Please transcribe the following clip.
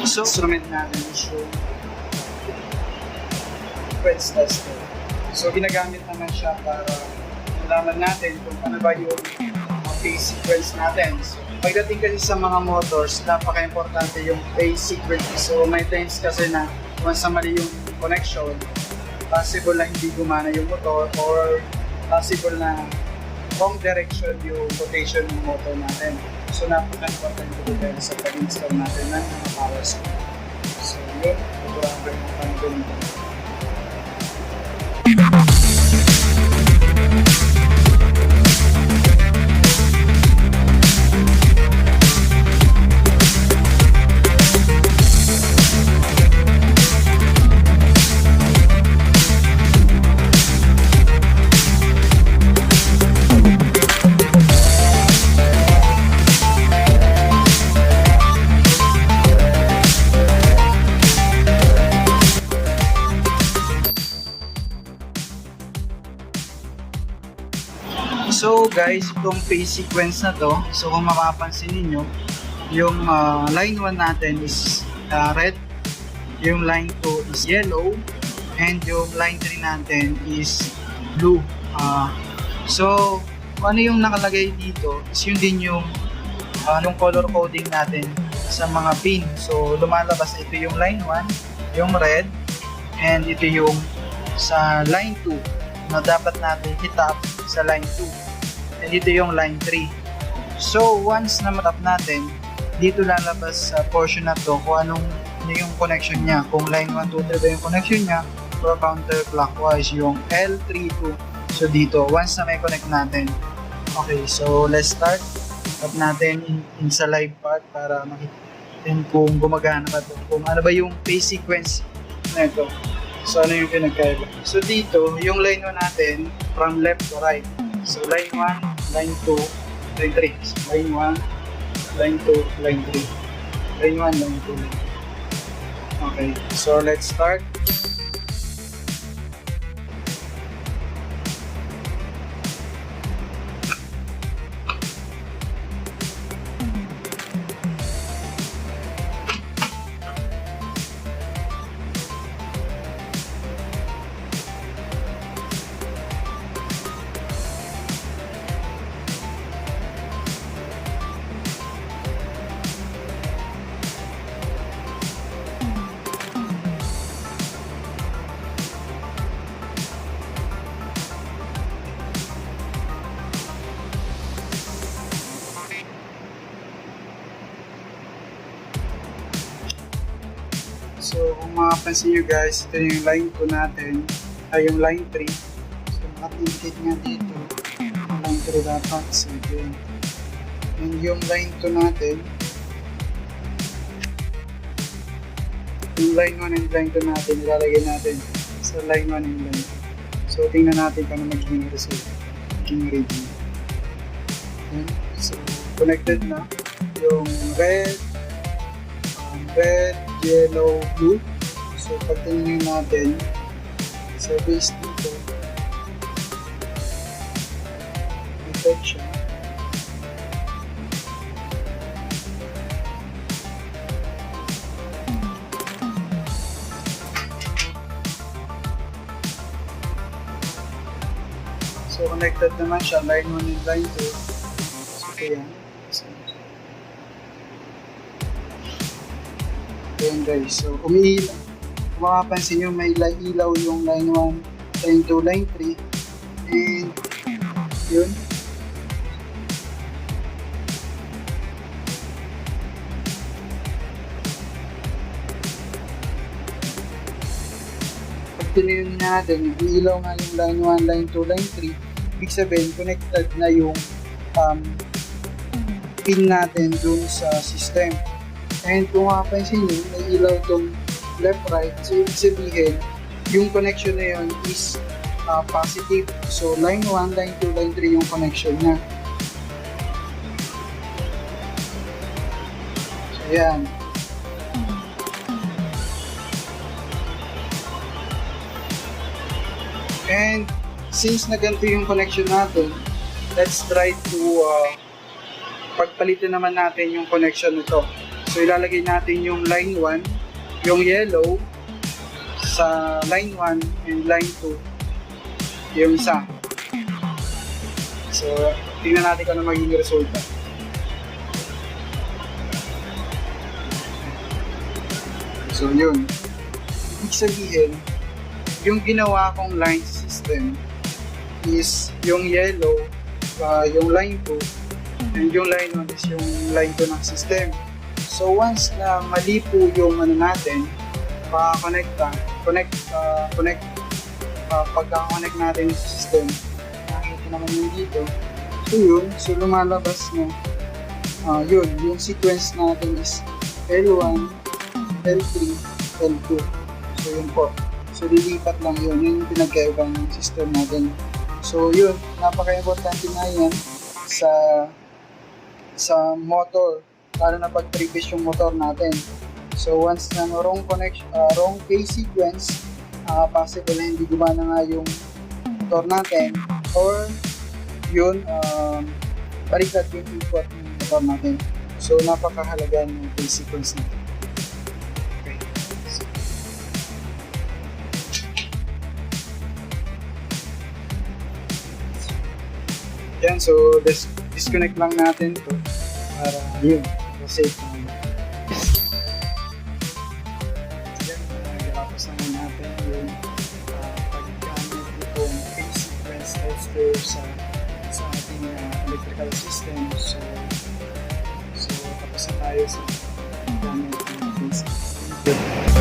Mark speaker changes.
Speaker 1: So, instrument natin is yung frequency tester. So, ginagamit naman siya para malaman natin kung ano ba yung phase sequence natin. So, pagdating kasi sa mga motors, napaka-importante yung phase sequence. So, may times kasi na once na mali yung connection, possible na hindi gumana yung motor or possible na wrong direction yung rotation ng motor natin. So, napaka-important ito dahil sa pag-install natin ng mga power supply. So, yun. Pagkurang ko yung pang-ganun. So guys, itong phase sequence na to, so kung mapapansin niyo, yung line 1 natin is red, yung line 2 is yellow, and yung line 3 natin is blue. So, ano yung nakalagay dito is yun din yung color coding natin sa mga pin. So, lumalabas ito yung line 1, yung red, and ito yung sa line 2 na dapat natin itap sa line 2. And dito yung line 3. So, once na matap natin, dito lalabas sa portion na to kung ano yung connection niya. Kung line 1, 2, 3 ba yung connection niya, or counterclockwise yung L32. So, dito, once na may connect natin. Okay, so let's start. Tap natin in sa live part para makita kung gumagana ba ito. Kung ano ba yung phase sequence na ito. So, ano yung pinagkaiba. So, dito, yung line 1 natin from left to right. So, line 1, line 2, line 3. So, line 1, line 2, line 3. Line 1, line 2, line 3. Okay, so let's start. So, kung makapansin nyo guys, ito yung line 2 natin, ay yung line 3. So, naka-indicate nga dito, yung line 3 dapat, so yun. And yung line 2 natin, yung line 1 and line 2 natin, ilalagay natin sa line 1 and line 2. So, tingnan natin kung ano magiging result, magiging reading. Yan. So, connected na yung red, yellow, blue. So, pag tingnan natin sa base dito, effect siya. So, connected naman siya, line 1 and line 2. So, kaya ayan guys, so umiilaw. Kung makapansin nyo, may ilaw yung line 1, line 2, line 3. And yun. Pag tinignan natin, yung ilaw nga yung line 1, line 2, line 3, ibig sabihin, connected na yung pin natin dun sa system. And kung makapansin nyo, may ilaw itong left-right. So, ibig sabihin, yung connection na yun is positive. So, line 1, line 2, line 3 yung connection niya. So, yan. And, since na ganito yung connection natin, let's try to pagpalitan naman natin yung connection nito. So, So ilalagay natin yung line 1, yung yellow sa line 1 and line 2 yung isa. So tingnan natin kung ano magiging resulta. So yun, ibig sabihin yung ginawa kong line system is yung yellow, yung line 2, and yung line 1 is yung line 2 ng system. So once na mali po yung ano natin, pagka-connect natin yung system, nakikita naman yung dito. So yun, so lumalabas na yun, yung sequence natin is L1, L3, L2. So yun po. So lilipat lang yun, yun yung pinagkaiba ng system natin. So yun, napaka-importante nga yan sa motor, lalo na pag 3-phase yung motor natin. So once na wrong phase sequence, possible na hindi gumana nga yung motor natin, or yun, baliktad yung input ng motor natin. So napakahalaga ng phase sequence natin. Okay. Yan, so disconnect lang natin to para yun, kasi yan, nagkakapos naman natin yung paggamit itong phase sequence tester sa ating electrical system. So tapos na tayo sa gamit ng phase sequence.